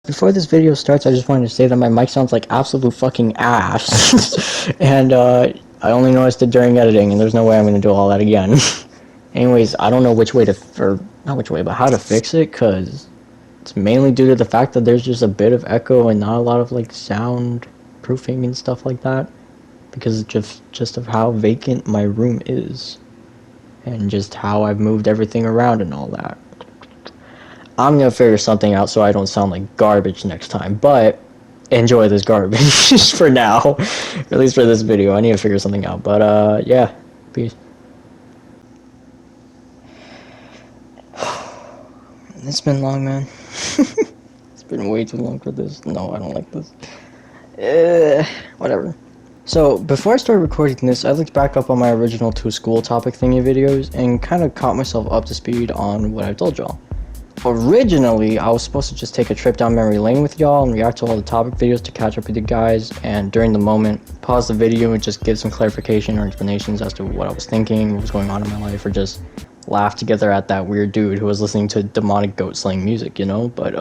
Before this video starts, I just wanted to say that my mic sounds like absolute fucking ass. And, I only noticed it during editing, and there's no way I'm gonna do all that again. Anyways, I don't know which way to, or not which way, but how to fix it, cause it's mainly due to the fact that there's just a bit of echo and not a lot of, like, sound proofing and stuff like that. Because just of how vacant my room is. And just how I've moved everything around and all that. I'm gonna figure something out so I don't sound like garbage next time, but enjoy this garbage for now. At least for this video. I need to figure something out. But yeah. Peace. It's been long, man. It's been way too long for this. No, I don't like this. Whatever. So, before I started recording this, I looked back up on my original 2 school topic thingy videos and kind of caught myself up to speed on what I told y'all. Originally, I was supposed to just take a trip down memory lane with y'all and react to all the topic videos to catch up with you guys, and during the moment, pause the video and just give some clarification or explanations as to what I was thinking, what was going on in my life, or just laugh together at that weird dude who was listening to demonic goat slaying music, you know? But,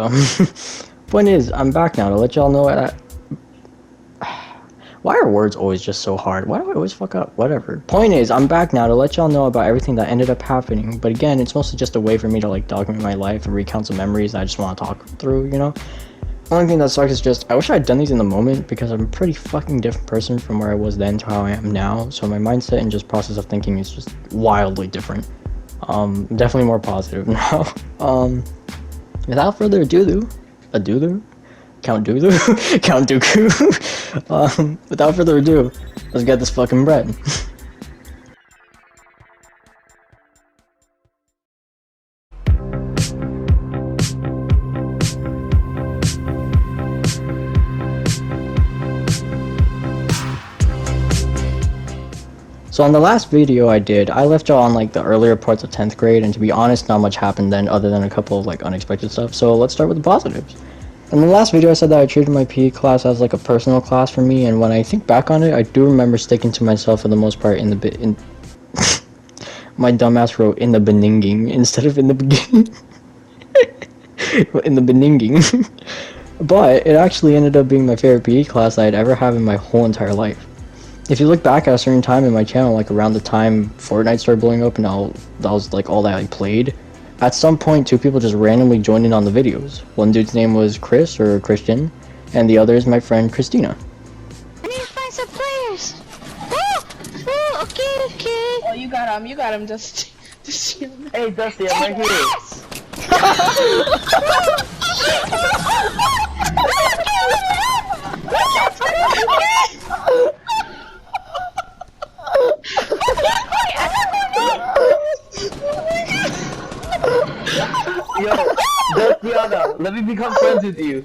point is, I'm back now to let y'all know that why are words always just so hard? Why do I always fuck up? Whatever. Point is, I'm back now to let y'all know about everything that ended up happening, but again, it's mostly just a way for me to, like, document my life and recount some memories that I just want to talk through, you know? Only thing that sucks is just, I wish I had done these in the moment, because I'm a pretty fucking different person from where I was then to how I am now, so my mindset and just process of thinking is just wildly different. Definitely more positive now. Without further ado, Count Dooku? Count Dooku. Without further ado, let's get this fucking bread. So on the last video I did, I left y'all on like the earlier parts of 10th grade, and to be honest, not much happened then other than a couple of like unexpected stuff, so let's start with the positives. In the last video I said that I treated my PE class as like a personal class for me, and when I think back on it, I do remember sticking to myself for the most part in the my dumbass wrote in the beninging instead of in the beginning. In the beninging. But it actually ended up being my favorite PE class I'd ever have in my whole entire life. If you look back at a certain time in my channel, like around the time Fortnite started blowing up and that was like all that I played, at some point 2 people just randomly joined in on the videos. One dude's name was Chris, or Christian, and the other is my friend Christina. I need to find some players! Oh, okay. Oh, you got him, just Hey, Dusty, I'm right here. Yes! Yo, Dustiana, let me become friends with you.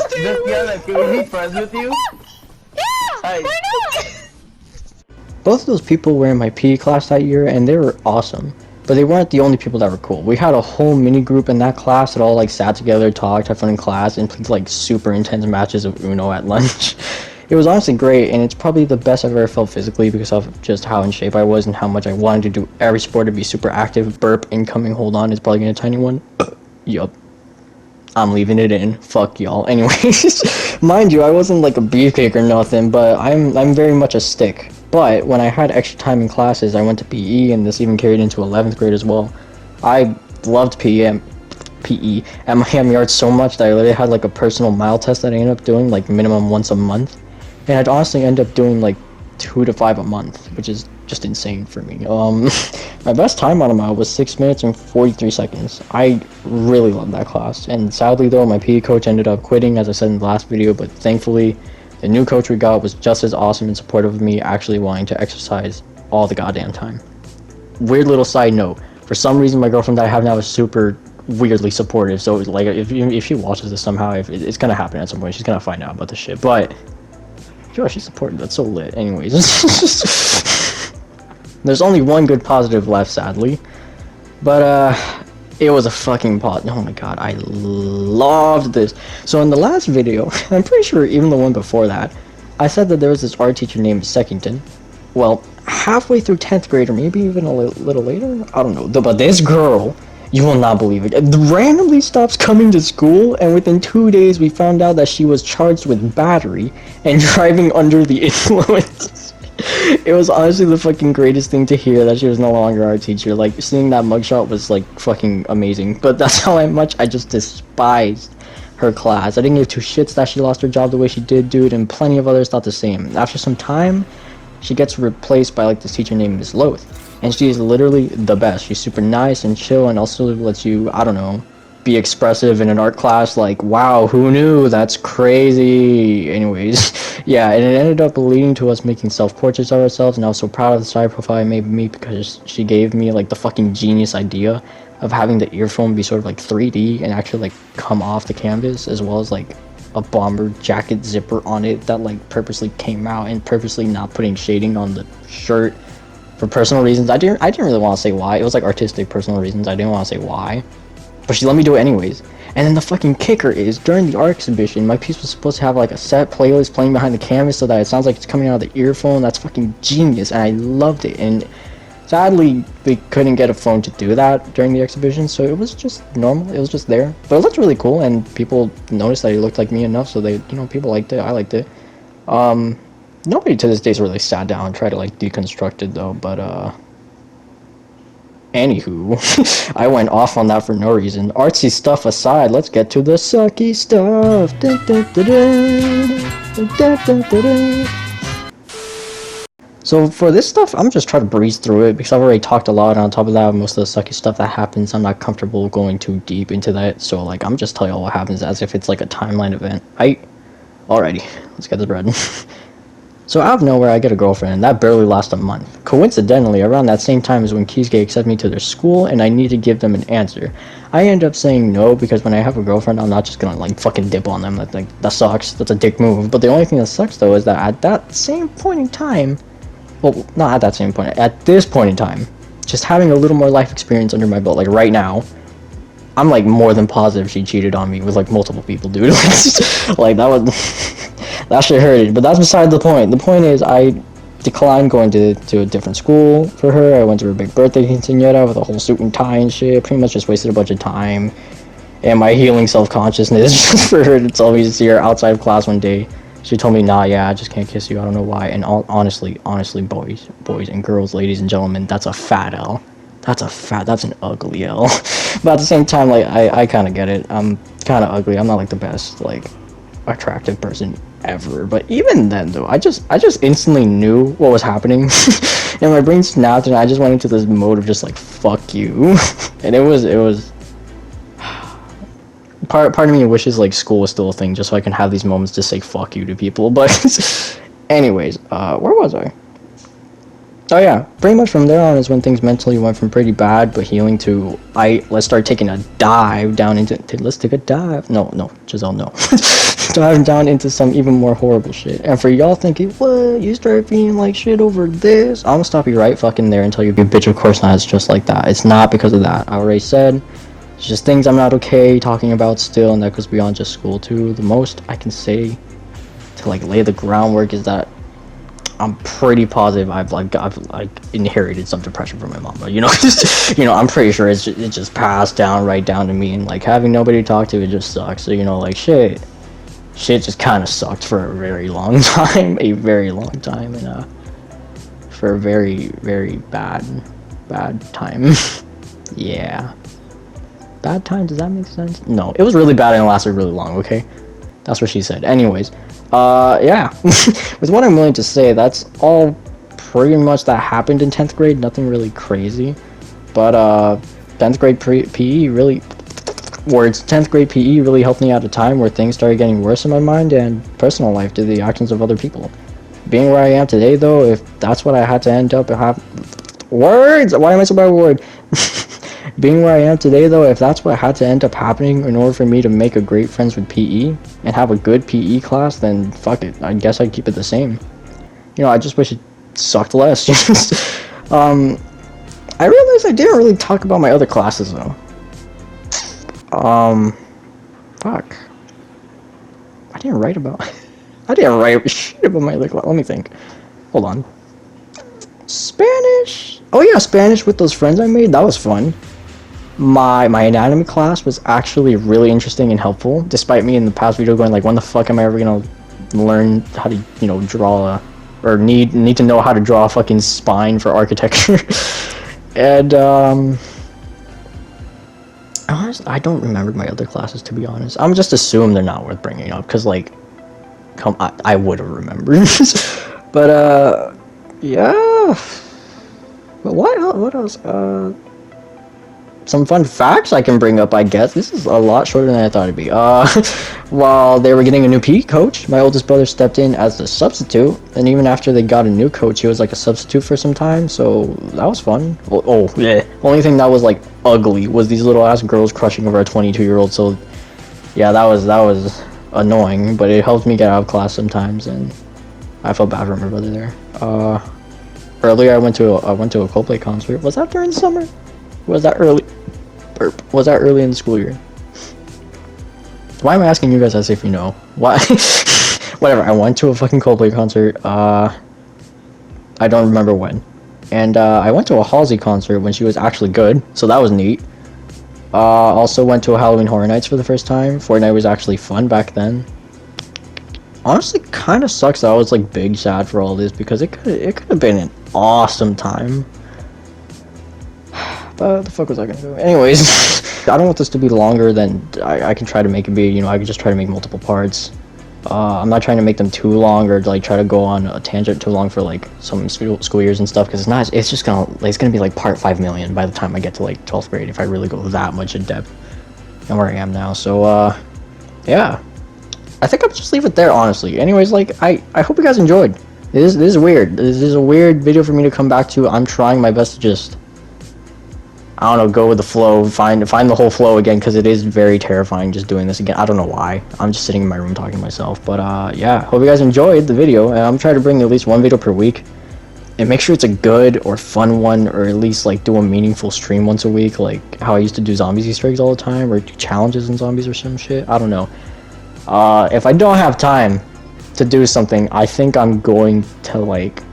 Dustiana, can we be friends with you? Yeah! Hi. Why not? Both of those people were in my PE class that year, and they were awesome. But they weren't the only people that were cool. We had a whole mini group in that class that all like sat together, talked, had fun in class, and played like super intense matches of Uno at lunch. It was honestly great, and it's probably the best I've ever felt physically because of just how in shape I was and how much I wanted to do every sport to be super active. Burp incoming, hold on, it's probably gonna be a tiny one. Yup. I'm leaving it in. Fuck y'all. Anyways, mind you, I wasn't like a beefcake or nothing, but I'm very much a stick. But when I had extra time in classes, I went to PE, and this even carried into 11th grade as well. I loved PE at Miami Arts so much that I literally had like a personal mile test that I ended up doing like minimum once a month, and I'd honestly end up doing like 2 to 5 a month, which is just insane for me. My best time on a mile was 6 minutes and 43 seconds. I really loved that class, and sadly though, my PE coach ended up quitting, as I said in the last video, but thankfully, the new coach we got was just as awesome and supportive of me actually wanting to exercise all the goddamn time. Weird little side note, for some reason my girlfriend that I have now is super weirdly supportive, so like if she watches this somehow, if it's gonna happen at some point, she's gonna find out about this shit, but yo, she's supportive, that's so lit. Anyways. There's only one good positive left, sadly, but it was a fucking oh my god, I loved this. So in the last video, I'm pretty sure even the one before that, I said that there was this art teacher named Seckington, well, halfway through 10th grade, or maybe even a little later. I don't know. But this girl, you will not believe it, randomly stops coming to school, and within 2 days, we found out that she was charged with battery and driving under the influence. It was honestly the fucking greatest thing to hear that she was no longer our teacher. Like, seeing that mugshot was like fucking amazing. But that's how much I just despised her class. I didn't give two shits that she lost her job the way she did, dude, and plenty of others thought the same. After some time, she gets replaced by like this teacher named Miss Loth, and she is literally the best. She's super nice and chill, and also lets you, I don't know, be expressive in an art class. Like, wow, who knew? That's crazy. Anyways, yeah, and it ended up leading to us making self-portraits of ourselves, and I was so proud of the side profile I made me because she gave me like the fucking genius idea of having the earphone be sort of like 3D and actually like come off the canvas, as well as like a bomber jacket zipper on it that like purposely came out, and purposely not putting shading on the shirt for personal reasons. I didn't really want to say why. It was like artistic personal reasons. I didn't want to say why, but she let me do it anyways. And then the fucking kicker is, during the art exhibition, my piece was supposed to have like a set playlist playing behind the canvas so that it sounds like it's coming out of the earphone. That's fucking genius, and I loved it. And sadly, we couldn't get a phone to do that during the exhibition, so it was just normal. It was just there, but it looked really cool, and people noticed that it looked like me enough, so they, people liked it. I liked it. Nobody to this day's really sat down and tried to like deconstruct it though. But anywho, I went off on that for no reason. Artsy stuff aside, let's get to the sucky stuff. So for this stuff, I'm just trying to breeze through it because I've already talked a lot, and on top of that, most of the sucky stuff that happens, I'm not comfortable going too deep into that, so like, I'm just telling you all what happens as if it's like a timeline event. Alrighty, let's get this bread. So out of nowhere, I get a girlfriend, and that barely lasts a month. Coincidentally, around that same time is when Keisuke accepted me to their school, and I need to give them an answer. I end up saying no, because when I have a girlfriend, I'm not just gonna like fucking dip on them. That sucks, that's a dick move. But the only thing that sucks though is that at that same point in time, well, not at that same point, at this point in time, just having a little more life experience under my belt, like right now, I'm like more than positive she cheated on me with like multiple people, dude. Like that was, that shit hurted, but that's beside the point. The point is, I declined going to a different school for her. I went to her big birthday quinceañera with a whole suit and tie and shit. Pretty much just wasted a bunch of time and my healing self-consciousness just for her to tell me to see her outside of class one day. She told me, nah, yeah, I just can't kiss you, I don't know why. And honestly, boys and girls, ladies and gentlemen, that's a fat L. That's an ugly L. But at the same time, like, I kind of get it. I'm kind of ugly. I'm not like the best, like, attractive person ever. But even then, though, I just instantly knew what was happening. And my brain snapped, and I just went into this mode of just like, fuck you. And it was part of me wishes like school was still a thing, just so I can have these moments to say fuck you to people. But anyways, where was I? Oh yeah, pretty much from there on is when things mentally went from pretty bad but healing to let's start taking a dive down into, let's take a dive. No, Giselle, no. Dive down into some even more horrible shit. And for y'all thinking, what, you start feeling like shit over this? I'm gonna stop you right fucking there and tell you, bitch, of course not. It's just like that. It's not because of that. I already said, it's just things I'm not okay talking about still, and that goes beyond just school too. The most I can say to like lay the groundwork is that I'm pretty positive I've inherited some depression from my mom, but I'm pretty sure it just passed down right down to me, and like having nobody to talk to, it just sucks. So like shit just kind of sucked for a very long time, and for a very, very bad time. Yeah, bad time, does that make sense? No, it was really bad and it lasted really long, okay? That's what she said. Anyways, yeah. With what I'm willing to say, that's all pretty much that happened in 10th grade. Nothing really crazy. But 10th grade PE really, 10th grade PE really helped me at a time where things started getting worse in my mind and personal life due to the actions of other people. Being where I am today, though, if that's what I had to end up words! Why am I so bad with word? Being where I am today, though, if that's what had to end up happening in order for me to make a great friends with PE and have a good PE class, then fuck it. I guess I'd keep it the same. I just wish it sucked less. I realized I didn't really talk about my other classes, though. Fuck. I didn't write shit about my other class. Let me think. Hold on. Spanish. Oh yeah, Spanish with those friends I made. That was fun. My anatomy class was actually really interesting and helpful, despite me in the past video going like, when the fuck am I ever gonna learn how to, you know, draw or need to know how to draw a fucking spine for architecture. And honestly, I don't remember my other classes, to be honest. I'm just assuming they're not worth bringing up because, like, I would have remembered. But yeah. But what else? Some fun facts I can bring up, I guess. This is a lot shorter than I thought it'd be. While they were getting a new PE coach, my oldest brother stepped in as the substitute, and even after they got a new coach, he was like a substitute for some time, so that was fun. Oh, yeah. Only thing that was like ugly was these little ass girls crushing over a 22-year-old, so yeah, that was annoying, but it helped me get out of class sometimes, and I felt bad for my brother there. Earlier I went to a Coldplay concert. Was that during summer? Was that early? Was that early in the school year? Why am I asking you guys as if you know? Why? Whatever. I went to a fucking Coldplay concert. I don't remember when. And I went to a Halsey concert when she was actually good, so that was neat. Also went to a Halloween Horror Nights for the first time. Fortnite was actually fun back then. Honestly, kind of sucks that I was like big sad for all this because it could have been an awesome time. But what the fuck was I gonna do? Anyways, I don't want this to be longer than I can try to make it be. You know, I can just try to make multiple parts. I'm not trying to make them too long or like try to go on a tangent too long for like some school years and stuff because it's not. It's just gonna be like part 5 million by the time I get to like 12th grade if I really go that much in depth and where I am now. So yeah, I think I'll just leave it there honestly. Anyways, like I hope you guys enjoyed. This is weird. This is a weird video for me to come back to. I'm trying my best to just, I don't know, go with the flow, find the whole flow again, because it is very terrifying just doing this again. I don't know why. I'm just sitting in my room talking to myself. But yeah, hope you guys enjoyed the video, and I'm trying to bring at least one video per week. And make sure it's a good or fun one, or at least like do a meaningful stream once a week, like how I used to do zombies Easter eggs all the time, or do challenges in zombies or some shit. I don't know. If I don't have time to do something, I think I'm going to like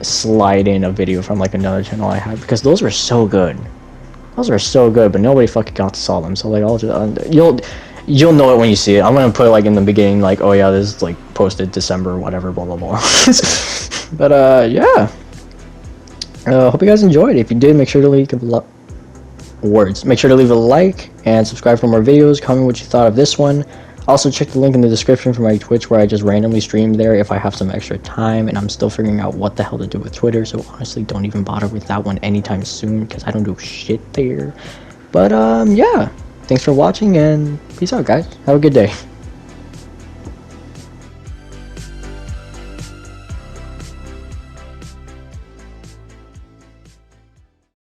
slide in a video from like another channel I have, because those were so good. Those were so good, but nobody fucking got to saw them. So like, I'll just, you'll know it when you see it. I'm gonna put like in the beginning, like, oh yeah, this is like posted December or whatever, blah blah blah. But yeah. Hope you guys enjoyed. If you did, make sure to leave Make sure to leave a like and subscribe for more videos. Comment what you thought of this one. Also, check the link in the description for my Twitch, where I just randomly stream there if I have some extra time, and I'm still figuring out what the hell to do with Twitter, so honestly, don't even bother with that one anytime soon, because I don't do shit there. But, yeah. Thanks for watching, and peace out, guys. Have a good day.